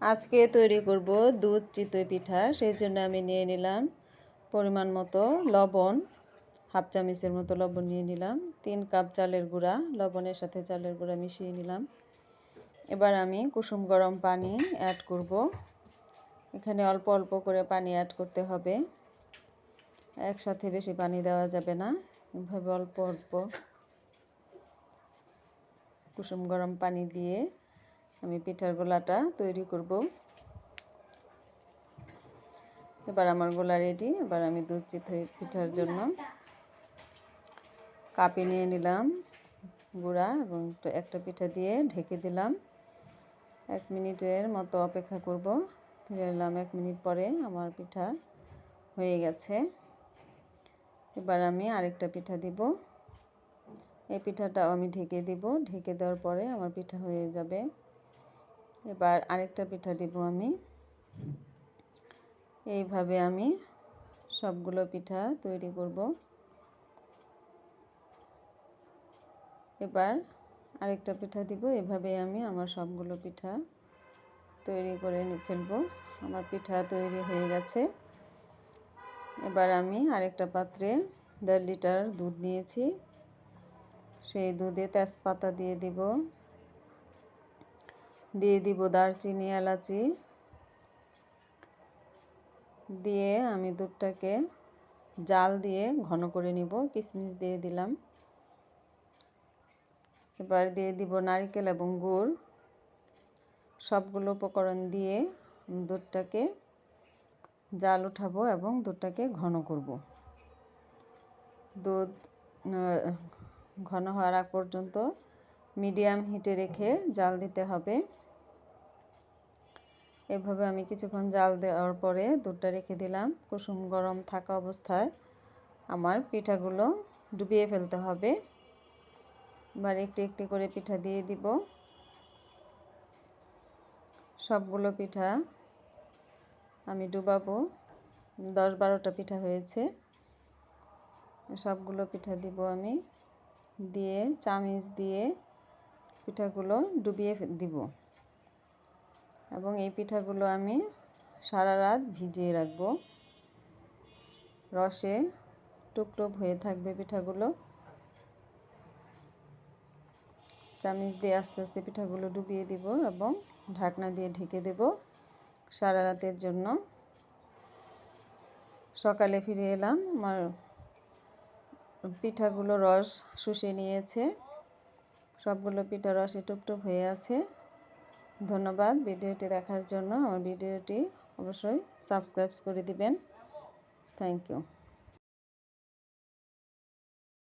আজকে তৈরি করব দুধ চিতই পিঠা। সেই জন্য আমি নিয়ে নিলাম পরিমাণ মতো লবণ, হাফ চামচের মতো লবণ নিয়ে নিলাম। 3 কাপ চালের গুঁড়া, লবণের সাথে চালের গুঁড়া মিশিয়ে নিলাম। এবার আমি কুসুম গরম পানি অ্যাড করব। এখানে অল্প অল্প করে পানি অ্যাড করতে হবে, একসাথে বেশি পানি দেওয়া যাবে না। এভাবে অল্প অল্প কুসুম গরম পানি দিয়ে আমি পিঠার গোলাটা তৈরি করব। এবার আমার গোলা রেডি। এবার আমি দুধ চিতই পিঠার জন্য কাপে নিয়ে নিলাম গুঁড়া এবং একটা পিঠা দিয়ে ঢেকে দিলাম। 1 মিনিটের মতো অপেক্ষা করব। ফিরে এলাম 1 মিনিট পরে, আমার পিঠা হয়ে গেছে। এবার আমি আরেকটা পিঠা দিব। এই পিঠাটাও আমি ঢেকে দিব। ঢেকে দেওয়ার পরে আমার পিঠা হয়ে যাবে। এবার আরেকটা পিঠা দিব আমি। এইভাবে আমি সবগুলো পিঠা তৈরি করব। এবার আরেকটা পিঠা দিব। এভাবে আমি আমার সবগুলো পিঠা তৈরি করে ফেলবো। আমার পিঠা তৈরি হয়ে গেছে। এবার আমি আরেকটা পাত্রে 1.5 লিটার দুধ নিয়েছি। সেই দুধে তেজপাতা দিয়ে দিব দারচিনি, এলাচি দিয়ে আমি দুধটাকে জাল দিয়ে ঘন করে নিব। কিশমিশ দিয়ে দিলাম। এবার দিয়ে দিব নারকেল এবং গুড়। সবগুলো উপকরণ দিয়ে দুধটাকে জাল উঠাবো এবং দুধটাকে ঘন করব। দুধ ঘন হওয়ার আগ পর্যন্ত মিডিয়াম হিটে রেখে জাল দিতে হবে। এভাবে আমি কিছুক্ষণ জাল দেওয়ার পরে দুধটা রেখে দিলাম। কুসুম গরম থাকা অবস্থায় আমার পিঠাগুলো ডুবিয়ে ফেলতে হবে। এবার একটি একটি করে পিঠা দিয়ে দিব। সবগুলো পিঠা আমি ডুবাবো। 10-12টা পিঠা হয়েছে। সবগুলো পিঠা দিব আমি। দিয়ে চামচ দিয়ে পিঠাগুলো ডুবিয়ে দিব এবং এই পিঠাগুলো আমি সারা রাত ভিজিয়ে রাখবো। রসে টুপটুপ হয়ে থাকবে পিঠাগুলো। চামচ দিয়ে আস্তে আস্তে পিঠাগুলো ডুবিয়ে দিব এবং ঢাকনা দিয়ে ঢেকে দেব সারা রাতের জন্য। সকালে ফিরে এলাম, আমার পিঠাগুলো রস শুষে নিয়েছে। সবগুলো পিঠা রসে টুপটুপ হয়ে আছে। ধন্যবাদ ভিডিওটি দেখার জন্য। আমার ভিডিওটি অবশ্যই সাবস্ক্রাইব করে দিবেন। Thank you.